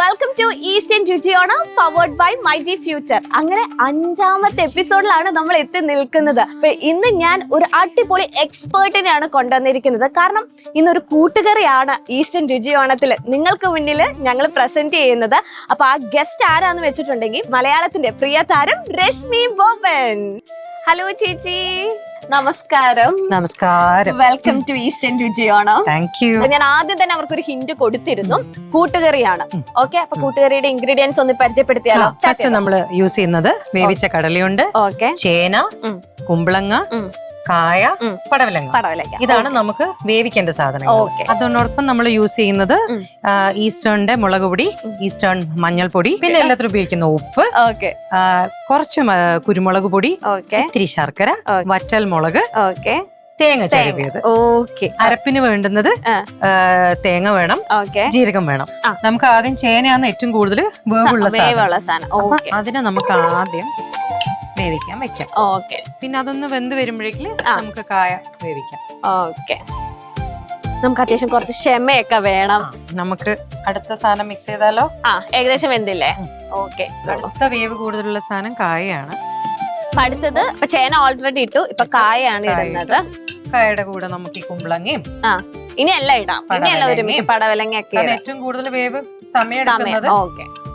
Welcome to Eastern രുചിയോണം powered by myG future. അങ്ങനെ 5ാമത്തെ എപ്പിസോഡിലാണ് നമ്മൾ എത്തി നിൽക്കുന്നത്. ഇന്ന് ഞാൻ ഒരു അടിപൊളി എക്സ്പേർട്ടിനെയാണ് കൊണ്ടുവന്നിരിക്കുന്നത്. കാരണം ഇന്നൊരു കൂട്ടുകറിയാണ് ഈസ്റ്റേൺ രുചിയോണത്തിൽ നിങ്ങൾക്ക് മുന്നിൽ ഞങ്ങൾ പ്രസന്റ് ചെയ്യുന്നത്. അപ്പൊ ആ ഗസ്റ്റ് ആരാന്ന് വെച്ചിട്ടുണ്ടെങ്കിൽ മലയാളത്തിന്റെ പ്രിയ താരം രശ്മി ബോബൻ. ഹലോ ചേച്ചി, നമസ്കാരം. നമസ്കാരം. വെൽക്കം ടു ഈസ്റ്റേൺ രുചിയോണം. Thank you. ഞാൻ ആദ്യം തന്നെ അവർക്കൊരു ഹിന്റ് കൊടുത്തിരുന്നു, കൂട്ടുകറിയാണ്. ഓക്കെ, അപ്പൊ കൂട്ടുകറിയുടെ ഇൻഗ്രീഡിയൻസ് ഒന്ന് പരിചയപ്പെടുത്തിയാലോ? ഫസ്റ്റ് നമ്മൾ യൂസ് ചെയ്യുന്നത് വേവിച്ച കടലയുണ്ട്, ഓക്കെ, ചേന, കുമ്പളങ്ങ, കായ, പടവലങ്ങ. ഇതാണ് നമുക്ക് വേവിക്കേണ്ട സാധനങ്ങൾ. അതിനോടൊപ്പം നമ്മൾ യൂസ് ചെയ്യുന്നത് ഈസ്റ്റേണിന്റെ മുളക് പൊടി, ഈസ്റ്റേൺ മഞ്ഞൾപ്പൊടി, പിന്നെ എല്ലാത്തിലും ഉപയോഗിക്കുന്ന ഉപ്പ്, കുറച്ച് കുരുമുളക് പൊടി, ഇത്തിരി ശർക്കര, വറ്റൽ മുളക്, തേങ്ങ ചിരവിയത്. അരപ്പിന് വേണ്ടുന്നത് തേങ്ങ വേണം, ജീരകം വേണം. നമുക്ക് ആദ്യം ചേനയാണ് ഏറ്റവും കൂടുതൽ വേവുള്ള സാധനം. അതിനെ നമുക്ക് ആദ്യം വേവിക്കാൻ വെക്കാം. പിന്നെ അതൊന്ന് വെന്ത് വരുമ്പോഴേക്കും നമുക്ക് കായ വേവിക്കാം. നമുക്ക് അത്യാവശ്യം കുറച്ച് ക്ഷമയൊക്കെ വേണം. നമുക്ക് അടുത്ത സാധനം മിക്സ് ചെയ്താലോ? ഏകദേശം വെന്തില്ലേ? ഓക്കെ. അടുത്ത വേവ് കൂടുതലുള്ള സാധനം കായയാണ്. അടുത്തത് ചേന ഓൾറെഡി ഇട്ടു, ഇപ്പൊ കായാണ് ഇടുന്നത്. കായയുടെ കൂടെ നമുക്ക് ഈ കുമ്പളങ്ങയും ഇനി എല്ലാം ഇടാം. ഇനിയെല്ലാം ഒരുമിച്ച് പടവലങ്ങയൊക്കെ. ഏറ്റവും കൂടുതൽ വേവ് സമയം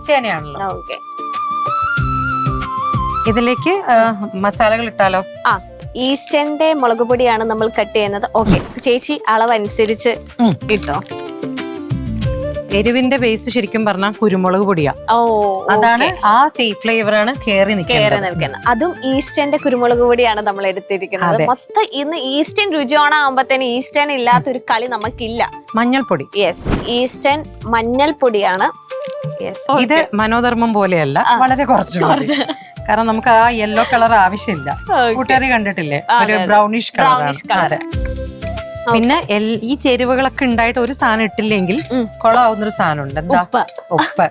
ചേനയാണല്ലോ. ഓക്കെ, ഇതിലേക്ക് മസാലകൾ ഇട്ടാലോ? ഈസ്റ്റേണിന്റെ മുളക് പൊടിയാണ് നമ്മൾ കട്ട് ചെയ്യുന്നത്. ഓക്കെ ചേച്ചി, അളവനുസരിച്ച് ഇട്ടോ. എരിവിന്റെ ബേസ് ശരിക്കും പറഞ്ഞാൽ കുരുമുളക് പൊടിയാ. അതാണ് ആ ഫ്ലേവറാണ് കേറി നിൽക്കുന്നത്. അതും ഈസ്റ്റേണിന്റെ കുരുമുളക് പൊടിയാണ് നമ്മൾ എടുത്തിരിക്കുന്നത്. മൊത്തം ഇന്ന് ഈസ്റ്റേൺ രുചിയോണ ആകുമ്പോഴത്തേന് ഈസ്റ്റേൺ ഇല്ലാത്തൊരു കളി നമുക്കില്ല. മഞ്ഞൾപ്പൊടി. യെസ്, ഈസ്റ്റേൺ മഞ്ഞൾപ്പൊടിയാണ്. ഇത് മനോധർമ്മം പോലെയല്ല, വളരെ കുറച്ച്. കാരണം നമുക്ക് ആ യെല്ലോ കളർ ആവശ്യമില്ല. കൂട്ടുകാരി കണ്ടിട്ടില്ലേ, ഒരു ബ്രൗണിഷ് കളർ. പിന്നെ ഈ ചേരുവകളൊക്കെ ഉണ്ടായിട്ട് ഒരു സാധനം ഇട്ടില്ലെങ്കിൽ കൊളാവുന്നൊരു സാധനം ഉണ്ട്. എന്താ? ഉപ്പ്.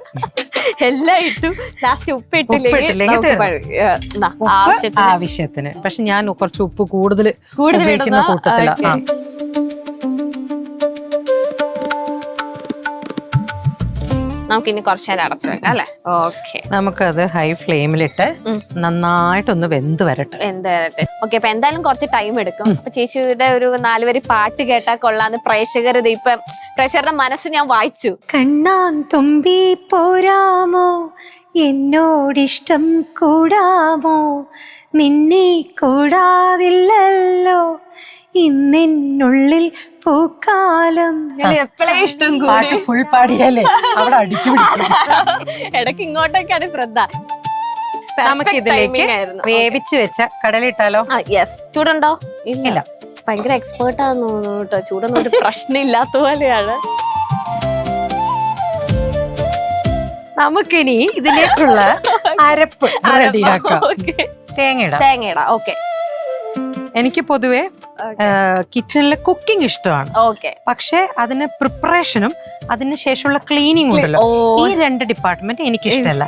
എല്ലാം ഇട്ടു, ലാസ്റ്റ് ഉപ്പ് ഇട്ടില്ലെങ്കിൽ ആവശ്യത്തിന്. പക്ഷെ ഞാൻ കുറച്ച് ഉപ്പ് കൂടുതൽ ഉപയോഗിക്കുന്ന കൂട്ടത്തിലാണ്. നമുക്കിനി കുറച്ചു നേരം അടച്ചു വെക്കാം അല്ലെ? ഓക്കെ, നമുക്കത് ഹൈ ഫ്ലെയിമിലിട്ട് നന്നായിട്ടൊന്ന് വെന്ത് വരട്ടെ. ഓക്കെ, അപ്പൊ എന്തായാലും കുറച്ച് ടൈം എടുക്കും. അപ്പൊ ചേച്ചിയുടെ ഒരു 4 വരി പാട്ട് കേട്ടാ കൊള്ളാന്ന് പ്രേക്ഷകർ ഇപ്പൊ പ്രേക്ഷകരുടെ മനസ്സ് ഞാൻ വായിച്ചു. കണ്ണാൻ തുമ്പി പോരാമോ, എന്നോടിഷ്ടം കൂടാമോ, നിന്നെ കൂടാതില്ലല്ലോ ഇന്നെന്നുള്ളിൽ പൂക്കാലം. എപ്പോഴേ ഇഷ്ടം ഫുൾ പാടിയാലേ അവിടെ അടിച്ചു പിടിക്കും. ഇടയ്ക്ക് ഇങ്ങോട്ടൊക്കെയാണ് ശ്രദ്ധ. നമുക്ക് ഇതിലേക്ക് വേവിച്ച് വെച്ച കടല ഇട്ടാലോ? യെസ്. ചൂടുണ്ടോ? ഇല്ല. ഭയങ്കര എക്സ്പേർട്ടാന്ന് തോന്നുന്നു കേട്ടോ. ചൂടൊന്നും ഒരു പ്രശ്നം ഇല്ലാത്ത പോലെയാണ്. നമുക്കിനി ഇതിലേക്കുള്ള അരപ്പ് റെഡിയാക്കാം. തേങ്ങ. ഓക്കെ. എനിക്ക് പൊതുവെ കിച്ചണിലെ കുക്കിംഗ് ഇഷ്ടമാണ്. പക്ഷെ അതിന് പ്രിപ്പറേഷനും അതിന് ശേഷമുള്ള ക്ലീനിങ് ഉണ്ടല്ലോ, ഈ 2 ഡിപ്പാർട്ട്മെന്റ് എനിക്ക് ഇഷ്ടമല്ല.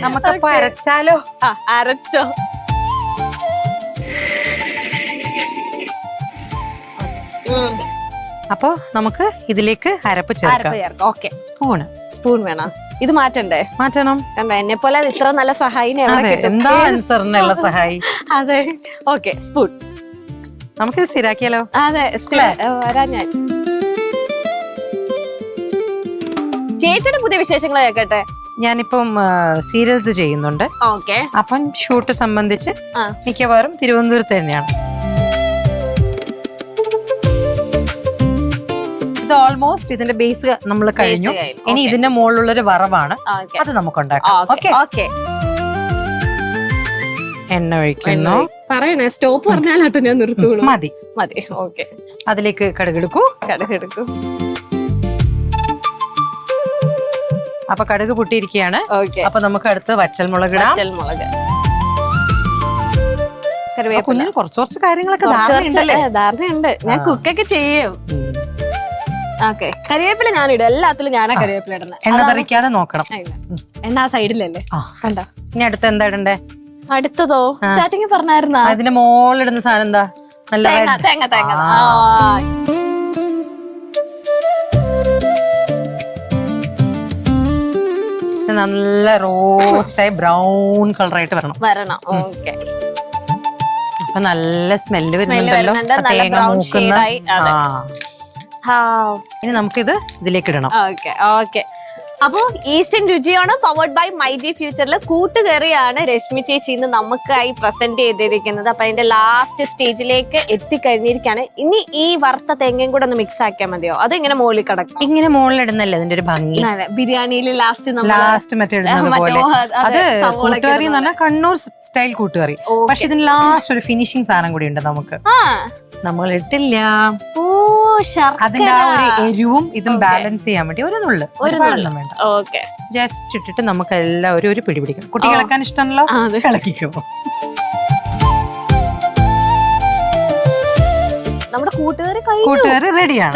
നമുക്കപ്പോ അരച്ചാലോ? അരച്ചോ. അപ്പൊ നമുക്ക് ഇതിലേക്ക് അരപ്പ് ചേർക്കാം. സ്പൂൺ വേണം. ഇത് മാറ്റണ്ടേ? മാറ്റണം. കണ്ടോ, എന്നെ പോലെ ഇത്ര നല്ല സഹായി. എന്താ ആൻസറിനുള്ള സഹായി? അതെ. Okay, spoon. നമുക്കിത് സ്ഥിരാക്കിയാലോ? അതെ, വരാ ഞാൻ. ചേച്ചിയുടെ പുതിയ വിശേഷങ്ങൾ കേൾക്കട്ടെ. ഞാനിപ്പം സീരിയൽസ് ചെയ്യുന്നുണ്ട്. അപ്പം ഷൂട്ട് സംബന്ധിച്ച് മിക്കവാറും തിരുവനന്തപുരത്ത് തന്നെയാണ്. ഇത് ഓൾമോസ്റ്റ് ഇതിന്റെ ബേസ് നമ്മൾ കഴിഞ്ഞു. ഇനി ഇതിന്റെ മുകളിലുള്ളൊരു വറവാണ്, അത് നമുക്ക് ഉണ്ടാക്കാം. ഓക്കെ, എണ്ണ ഒഴിക്കുന്നു. പറയണേ, സ്റ്റോപ്പ് പറഞ്ഞാലാട്ടോ ഞാൻ നിർത്തുള്ളൂ. മതി. ഓക്കെ, അതിലേക്ക് കടുകെടുക്കൂ. അപ്പൊ കടുക് പൊട്ടിയിരിക്കുകയാണ്. അപ്പൊ നമുക്ക് അടുത്ത് വറ്റൽമുളക് ഇടാം. കുഞ്ഞിന് കുറച്ച് കാര്യങ്ങളൊക്കെ ധാരണയുണ്ട്. ഞാൻ കുക്കൊക്കെ ചെയ്യും. ഓക്കെ, കരിവേപ്പില ഞാനിടും. എല്ലാത്തിലും ഞാനാ കരിവേപ്പില ഇടുന്നത്. എണ്ണ തെറിക്കാതെ നോക്കണം. എണ്ണ ആ സൈഡിലല്ലേ? കണ്ടോ. ഇനി അടുത്ത് എന്താ ഇടണ്ടേ? അടുത്തതോ സ്റ്റാർട്ടിങ് പറഞ്ഞായിരുന്ന അതിന്റെ മോളിടുന്ന സാധനം എന്താ? നല്ല തേങ്ങ. നല്ല റോസ്റ്റായി ബ്രൗൺ കളറായിട്ട് വരണം. ഓക്കെ. അപ്പൊ നല്ല സ്മെല്ല് വരുന്നുണ്ടല്ലോ. നല്ല ബ്രൗൺ ഷെയ്ഡായി. ഇനി നമുക്കിത് ഇതിലേക്ക് ഇടണം. ഓക്കെ. അപ്പോ ഈസ്റ്റേൺ രുചിയാണ് പവർഡ് ബൈ മൈ ജി ഫ്യൂച്ചറിൽ കൂട്ടുകറിയാണ് രശ്മി ചേച്ചി ഇന്ന് നമുക്കായി പ്രസന്റ് ചെയ്തിരിക്കുന്നത്. അപ്പൊ അതിന്റെ ലാസ്റ്റ് സ്റ്റേജിലേക്ക് എത്തിക്കഴിഞ്ഞിരിക്കുകയാണ്. ഇനി ഈ വറുത്ത തേങ്ങയും കൂടെ ഒന്ന് മിക്സ് ആക്കിയാൽ മതിയോ? അത് ഇങ്ങനെ മുകളിൽ കിടക്കും. ഇങ്ങനെ മുകളിലിടുന്നല്ലേ അതിന്റെ ഒരു ഭംഗി. ബിരിയാണിയിൽ ലാസ്റ്റ് മറ്റേ ഇടുന്നത് പോലെ. അത് കൂട്ടുകറി എന്ന് പറഞ്ഞാൽ കണ്ണൂർ സ്റ്റൈൽ കൂട്ടുകറി. പക്ഷെ ഇതിന് ലാസ്റ്റ് ഒരു ഫിനിഷിംഗ് സാധനം കൂടി ഉണ്ട് നമുക്ക്. നമ്മൾ ഇട്ടില്ല. അതിന്റെ ആ ഒരു എരിവും ഇതും ബാലൻസ് ചെയ്യാൻ വേണ്ടി ഒരു നുള്ളു വേണ്ട. ജസ്റ്റ് ഇട്ടിട്ട് നമുക്ക് എല്ലാവരും ഒരു പിടി പിടിക്കും. കുട്ടി ഇളക്കാൻ ഇഷ്ടമാണല്ലോ, ഇളക്കിക്കോ. നമ്മുടെ കൂട്ടുകാരി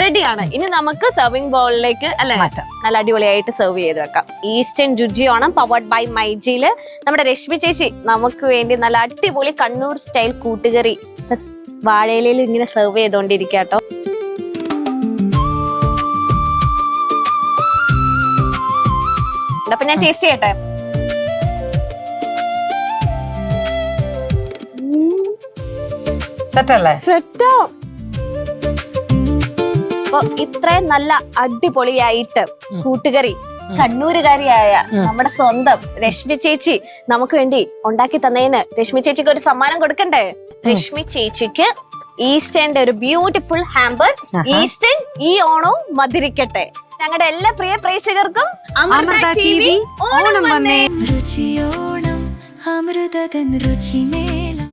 റെഡിയാണ്. ഇനി നമുക്ക് സെർവിംഗ് ബൗളിലേക്ക് അല്ലെ നല്ല അടിപൊളിയായിട്ട് സെർവ് ചെയ്ത് വെക്കാം. ഈസ്റ്റേൺ രുചിയോണം പവർഡ് ബൈ മൈജിയില് നമ്മുടെ രശ്മി ചേച്ചി നമുക്ക് വേണ്ടി നല്ല അടിപൊളി കണ്ണൂർ സ്റ്റൈൽ കൂട്ടുകറി വാഴയിലയിൽ ഇങ്ങനെ സെർവ് ചെയ്തോണ്ടിരിക്കാട്ടോ. അപ്പൊ ഞാൻ ടേസ്റ്റ് ചെയ്യട്ടെ. സെറ്റാ. അപ്പൊ ഇത്രയും നല്ല അടിപൊളിയായിട്ട് കൂട്ടുകറി കണ്ണൂരുകാരിയായ നമ്മുടെ സ്വന്തം രശ്മി ചേച്ചി നമുക്ക് വേണ്ടി ഉണ്ടാക്കി തന്നതിന് രശ്മി ചേച്ചിക്ക് ഒരു സമ്മാനം കൊടുക്കണ്ടേ? രശ്മി ചേച്ചിക്ക് ഈസ്റ്റേന്റെ ഒരു ബ്യൂട്ടിഫുൾ ഹാമ്പർ. ഈസ്റ്റേൺ ഈ ഓണവും മധുരിക്കട്ടെ. ഞങ്ങളുടെ എല്ലാ പ്രിയ പ്രേക്ഷകർക്കും അമൃത ടിവി ഓണം വന്നേ. രുചിയോണം അമൃതതൻ രുചി